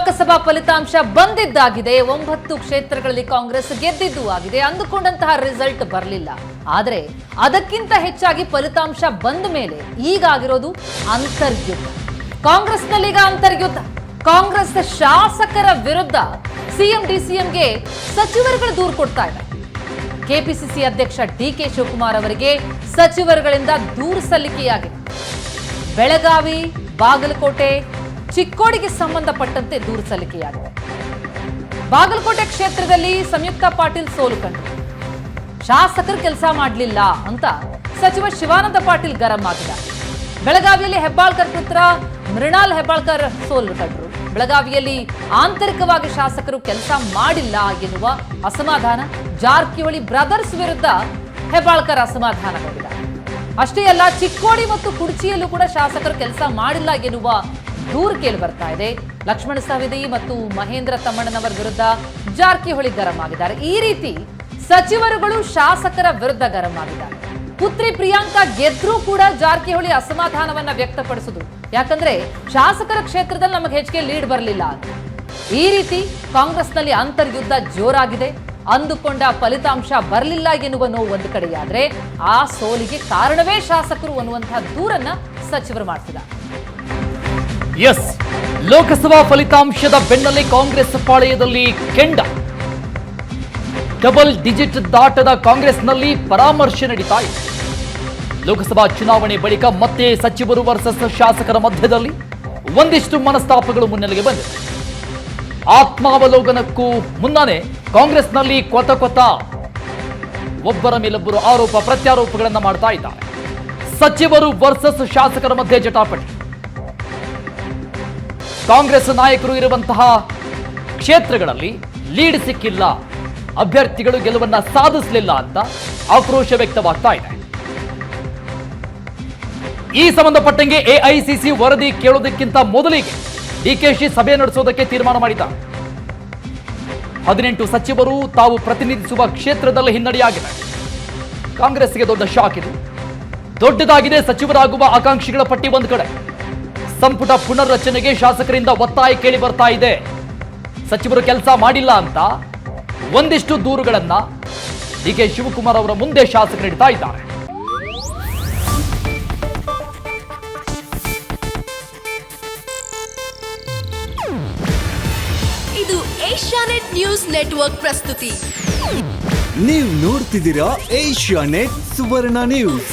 ಲೋಕಸಭಾ ಫಲಿತಾಂಶ ಬಂದಿದ್ದಾಗಿದೆ. 9 ಕ್ಷೇತ್ರಗಳಲ್ಲಿ ಕಾಂಗ್ರೆಸ್ ಗೆದ್ದಿದ್ದು ಆಗಿದೆ. ಅಂದುಕೊಂಡಂತಹ ರಿಸಲ್ಟ್ ಬರಲಿಲ್ಲ. ಆದರೆ ಅದಕ್ಕಿಂತ ಹೆಚ್ಚಾಗಿ ಫಲಿತಾಂಶ ಬಂದ ಮೇಲೆ ಈಗಾಗಿರೋದು ಅಂತರ್ಯುದ್ಧ. ಕಾಂಗ್ರೆಸ್ನಲ್ಲಿ ಈಗ ಅಂತರ್ಯುದ್ಧ. ಕಾಂಗ್ರೆಸ್ ಶಾಸಕರ ವಿರುದ್ಧ ಸಿಎಂ ಡಿಸಿಎಂಗೆ ಸಚಿವರುಗಳು ದೂರು ಕೊಡ್ತಾ ಇದ್ದಾರೆ. ಕೆಪಿಸಿಸಿ ಅಧ್ಯಕ್ಷ ಡಿಕೆ ಶಿವಕುಮಾರ್ ಅವರಿಗೆ ಸಚಿವರುಗಳಿಂದ ದೂರು ಸಲ್ಲಿಕೆಯಾಗಿದೆ. ಬೆಳಗಾವಿ, ಬಾಗಲಕೋಟೆ, ಚಿಕ್ಕೋಡಿಗೆ ಸಂಬಂಧಪಟ್ಟಂತೆ ದೂರು ಸಲ್ಲಿಕೆಯಾಗಿದೆ. ಬಾಗಲಕೋಟೆ ಕ್ಷೇತ್ರದಲ್ಲಿ ಸಂಯುಕ್ತ ಪಾಟೀಲ್ ಸೋಲು ಕಂಡರು. ಶಾಸಕರು ಕೆಲಸ ಮಾಡಲಿಲ್ಲ ಅಂತ ಸಚಿವ ಶಿವಾನಂದ ಪಾಟೀಲ್ ಗರಂ ಆಗಿದ್ದಾರೆ. ಬೆಳಗಾವಿಯಲ್ಲಿ ಹೆಬ್ಬಾಳ್ಕರ್ ಪುತ್ರ ಮೃಣಾಲ್ ಹೆಬ್ಬಾಳ್ಕರ್ ಸೋಲು ಕಂಡರು. ಬೆಳಗಾವಿಯಲ್ಲಿ ಆಂತರಿಕವಾಗಿ ಶಾಸಕರು ಕೆಲಸ ಮಾಡಿಲ್ಲ ಎನ್ನುವ ಅಸಮಾಧಾನ. ಜಾರಕಿಹೊಳಿ ಬ್ರದರ್ಸ್ ವಿರುದ್ಧ ಹೆಬ್ಬಾಳ್ಕರ್ ಅಸಮಾಧಾನಗೊಂಡಿದ್ದಾರೆ. ಅಷ್ಟೇ ಅಲ್ಲ, ಚಿಕ್ಕೋಡಿ ಮತ್ತು ಕುಡ್ಚಿಯಲ್ಲೂ ಕೂಡ ಶಾಸಕರು ಕೆಲಸ ಮಾಡಿಲ್ಲ ಎನ್ನುವ ದೂರು ಕೇಳಿ ಬರ್ತಾ ಇದೆ. ಲಕ್ಷ್ಮಣ ಸವದಿ ಮತ್ತು ಮಹೇಂದ್ರ ತಮ್ಮಣ್ಣನವರ ವಿರುದ್ಧ ಜಾರಕಿಹೊಳಿ ಗರಂ ಆಗಿದ್ದಾರೆ. ಈ ರೀತಿ ಸಚಿವರುಗಳು ಶಾಸಕರ ವಿರುದ್ಧ ಗರಂ ಆಗಿದ್ದಾರೆ. ಪುತ್ರಿ ಪ್ರಿಯಾಂಕಾ ಗೆದ್ರೂ ಕೂಡ ಜಾರಕಿಹೊಳಿ ಅಸಮಾಧಾನವನ್ನ ವ್ಯಕ್ತಪಡಿಸುದು. ಯಾಕಂದ್ರೆ ಶಾಸಕರ ಕ್ಷೇತ್ರದಲ್ಲಿ ನಮಗೆ ಹೆಚ್ಚಿಗೆ ಲೀಡ್ ಬರಲಿಲ್ಲ. ಈ ರೀತಿ ಕಾಂಗ್ರೆಸ್ನಲ್ಲಿ ಅಂತರ್ಯುದ್ಧ ಜೋರಾಗಿದೆ. ಅಂದುಕೊಂಡ ಫಲಿತಾಂಶ ಬರಲಿಲ್ಲ ಎನ್ನುವ ನೋವು ಒಂದು ಕಡೆಯಾದ್ರೆ, ಆ ಸೋಲಿಗೆ ಕಾರಣವೇ ಶಾಸಕರು ಅನ್ನುವಂತಹ ದೂರನ್ನ ಸಚಿವರು ಮಾಡ್ತಿದ್ದಾರೆ. ಎಸ್, ಲೋಕಸಭಾ ಫಲಿತಾಂಶದ ಬೆನ್ನಲ್ಲೇ ಕಾಂಗ್ರೆಸ್ ಪಾಳೆಯದಲ್ಲಿ ಕೆಂಡ. ಡಬಲ್ ಡಿಜಿಟ್ ದಾಟದ ಕಾಂಗ್ರೆಸ್ನಲ್ಲಿ ಪರಾಮರ್ಶೆ ನಡೀತಾ ಇದೆ. ಲೋಕಸಭಾ ಚುನಾವಣೆ ಬಳಿಕ ಮತ್ತೆ ಸಚಿವರು ವರ್ಸಸ್ ಶಾಸಕರ ಮಧ್ಯದಲ್ಲಿ ಒಂದಿಷ್ಟು ಮನಸ್ತಾಪಗಳು ಮುನ್ನೆಲೆಗೆ ಬಂದಿವೆ. ಆತ್ಮಾವಲೋಕನಕ್ಕೂ ಮುನ್ನನೇ ಕಾಂಗ್ರೆಸ್ನಲ್ಲಿ ಕೊತ ಒಬ್ಬರ ಮೇಲೊಬ್ಬರು ಆರೋಪ ಪ್ರತ್ಯಾರೋಪಗಳನ್ನು ಮಾಡ್ತಾ ಇದ್ದಾರೆ. ಸಚಿವರು ವರ್ಸಸ್ ಶಾಸಕರ ಮಧ್ಯೆ ಜಟಾಪಟಿ. ಕಾಂಗ್ರೆಸ್ ನಾಯಕರು ಇರುವಂತಹ ಕ್ಷೇತ್ರಗಳಲ್ಲಿ ಲೀಡ್ ಸಿಕ್ಕಿಲ್ಲ, ಅಭ್ಯರ್ಥಿಗಳು ಗೆಲುವನ್ನ ಸಾಧಿಸಲಿಲ್ಲ ಅಂತ ಆಕ್ರೋಶ ವ್ಯಕ್ತವಾಗ್ತಾ ಇದೆ. ಈ ಸಂಬಂಧಪಟ್ಟಂಗೆ ಎಐಸಿಸಿ ವರದಿ ಕೇಳೋದಕ್ಕಿಂತ ಮೊದಲಿಗೆ ಡಿಕೆಶಿ ಸಭೆ ನಡೆಸೋದಕ್ಕೆ ತೀರ್ಮಾನ ಮಾಡಿದ್ದಾರೆ. 18 ಸಚಿವರು ತಾವು ಪ್ರತಿನಿಧಿಸುವ ಕ್ಷೇತ್ರದಲ್ಲಿ ಹಿನ್ನಡೆಯಾಗಿದೆ. ಕಾಂಗ್ರೆಸ್ಗೆ ದೊಡ್ಡ ಶಾಕ್ ಇದು. ದೊಡ್ಡದಾಗಿದೆ ಸಚಿವರಾಗುವ ಆಕಾಂಕ್ಷಿಗಳ ಪಟ್ಟಿ ಒಂದು ಕಡೆ. ಸಂಪುಟ ಪುನರ್ರಚನೆಗೆ ಶಾಸಕರಿಂದ ಒತ್ತಾಯ ಕೇಳಿ ಬರ್ತಾ ಇದೆ. ಸಚಿವರು ಕೆಲಸ ಮಾಡಿಲ್ಲ ಅಂತ ಒಂದಿಷ್ಟು ದೂರುಗಳನ್ನ ಡಿಕೆ ಶಿವಕುಮಾರ್ ಅವರ ಮುಂದೆ ಶಾಸಕರು ಇಡ್ತಾ ಇದ್ದಾರೆ. ಇದು ಏಷ್ಯಾನೆಟ್ ನ್ಯೂಸ್ ನೆಟ್ವರ್ಕ್ ಪ್ರಸ್ತುತಿ. ನೀವು ನೋಡ್ತಿದ್ದೀರಾ ಏಷ್ಯಾನೆಟ್ ಸುವರ್ಣ ನ್ಯೂಸ್.